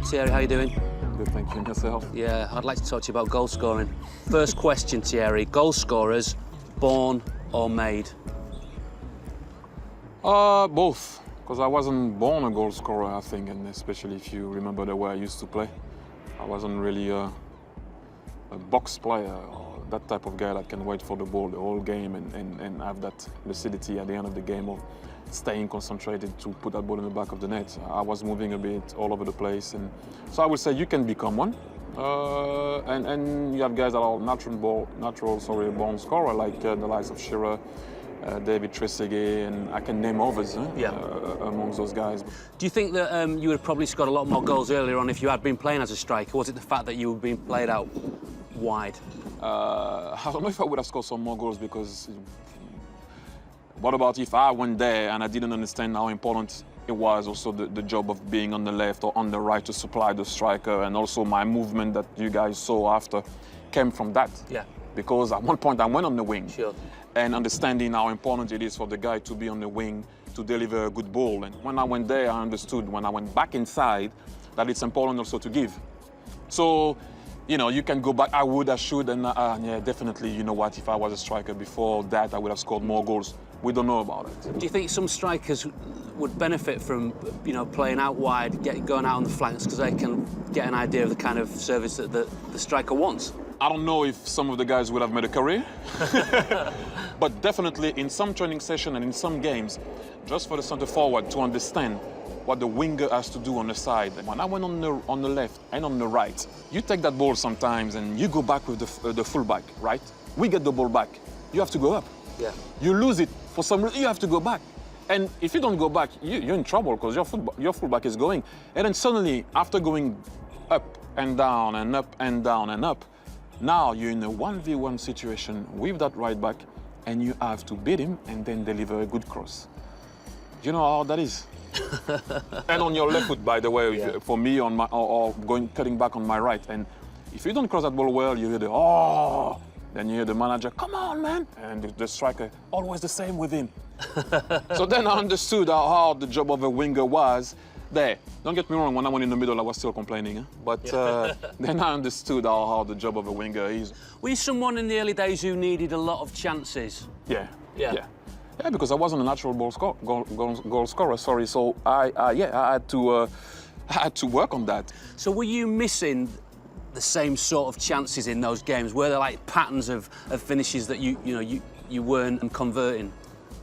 Tiyeri, how you doing? Good, thank you. And yourself? Yeah, I'd like to talk to you about goal scoring. First question, Tiyeri. Goal scorers, born or made? Both. Because I wasn't born a goal scorer, I think, and especially if you remember the way I used to play. I wasn't really a box player or that type of guy that can wait for the ball the whole game and have that lucidity at the end of the game of staying concentrated to put that ball in the back of the net. I was moving a bit all over the place, and so I would say you can become one. And you have guys that are natural born scorer, like the likes of Shearer, David Trezeguet, and I can name others amongst those guys. Do you think that you would have probably scored a lot more goals earlier on if you had been playing as a striker? Was it the fact that you were being played out wide? I don't know if I would have scored some more goals, because what about if I went there and I didn't understand how important it was also the job of being on the left or on the right to supply the striker, and also my movement that you guys saw after came from that. Yeah. Because at one point I went on the wing. Sure. And understanding how important it is for the guy to be on the wing to deliver a good ball. And when I went there, I understood when I went back inside that it's important also to give. So, you know, you can go back, I would, I should, and yeah, definitely, you know what, if I was a striker before that, I would have scored more goals. We don't know about it. Do you think some strikers would benefit from, you know, playing out wide, going out on the flanks, because they can get an idea of the kind of service that the striker wants? I don't know if some of the guys would have made a career, but definitely in some training session and in some games, just for the centre forward to understand what the winger has to do on the side. When I went on the left and on the right, you take that ball sometimes and you go back with the fullback, right? We get the ball back. You have to go up. Yeah. You lose it for some reason. You have to go back. And if you don't go back, you're in trouble, because your fullback is going. And then suddenly, after going up and down and up and down and up, now you're in a 1v1 situation with that right back, and you have to beat him and then deliver a good cross. You know how that is? And on your left foot, by the way, Yeah. for me, on my or cutting back on my right. And if you don't cross that ball well, you hear the oh, then you hear the manager, come on, man, and the striker, always the same with him. So then I understood how hard the job of a winger was. There, don't get me wrong, when I went in the middle, I was still complaining, eh? But then I understood how hard the job of a winger is. Were you someone in the early days who needed a lot of chances? Yeah, Yeah. yeah. Yeah, because I wasn't a natural goal scorer, sorry. So I had to work on that. So were you missing the same sort of chances in those games? Were there like patterns of finishes that you weren't converting?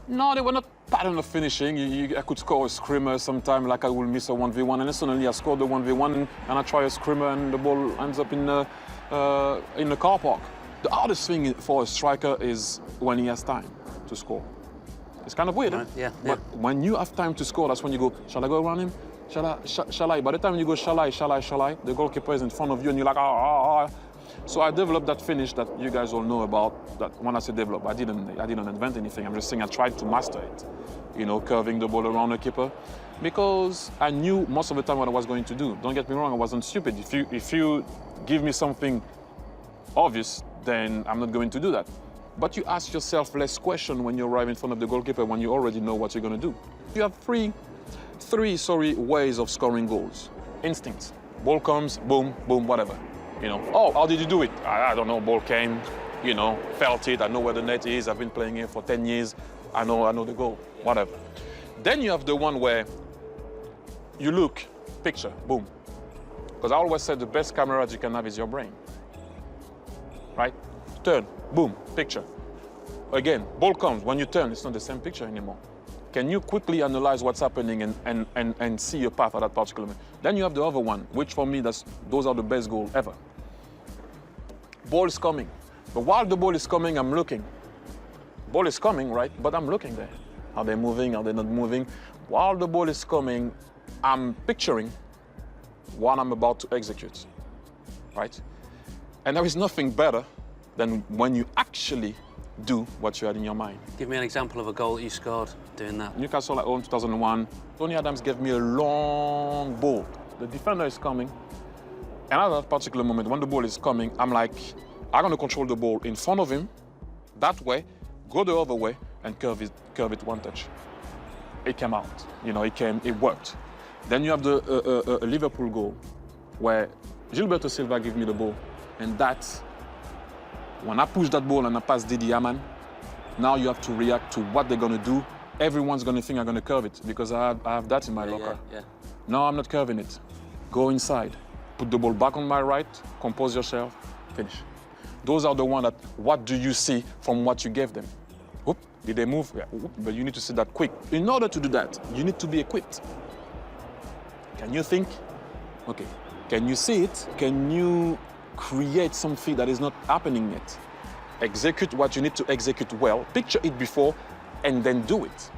No, they were not pattern of finishing. I could score a screamer sometime, like I will miss a 1v1, and then suddenly I scored the 1v1 and I try a screamer and the ball ends up in the car park. The hardest thing for a striker is when he has time to score. It's kind of weird, Right, eh? yeah, But when you have time to score, that's when you go, shall I go around him? Shall I? By the time you go, shall I? The goalkeeper is in front of you and you're like, ah. So I developed that finish that you guys all know about. That when I say develop, I didn't invent anything. I'm just saying I tried to master it. You know, curving the ball around the keeper, because I knew most of the time what I was going to do. Don't get me wrong, I wasn't stupid. If you give me something obvious, then I'm not going to do that. But you ask yourself less questions when you arrive in front of the goalkeeper, when you already know what you're going to do. You have three ways of scoring goals. Instincts. Ball comes, boom, boom, whatever. You know, oh, how did you do it? I don't know, ball came, you know, felt it, I know where the net is, I've been playing here for 10 years, I know the goal, whatever. Then you have the one where you look, picture, boom. Because I always said the best camera you can have is your brain. Right? Turn, boom, picture. Again, ball comes, when you turn, it's not the same picture anymore. Can you quickly analyze what's happening and see your path at that particular moment? Then you have the other one, which for me, those are the best goals ever. Ball is coming. But while the ball is coming, I'm looking. Ball is coming, right? But I'm looking there. Are they moving? Are they not moving? While the ball is coming, I'm picturing what I'm about to execute, right? And there is nothing better than when you actually do what you had in your mind. Give me an example of a goal that you scored doing that. Newcastle at home 2001, Tony Adams gave me a long ball. The defender is coming, and at that particular moment, when the ball is coming, I'm like, I'm gonna control the ball in front of him, that way, go the other way, and curve it one touch. It came out, you know, it worked. Then you have the Liverpool goal, where Gilberto Silva gave me the ball, and that's when I push that ball and I pass Didi Yaman, now you have to react to what they're gonna do. Everyone's gonna think I'm gonna curve it because I have that in my locker. Yeah. No, I'm not curving it. Go inside, put the ball back on my right, compose yourself, finish. Those are the ones that, what do you see from what you gave them? Whoop, did they move? Yeah, whoop, but you need to see that quick. In order to do that, you need to be equipped. Can you think? Okay. Can you see it? Can you create something that is not happening yet? Execute what you need to execute well, picture it before, and then do it.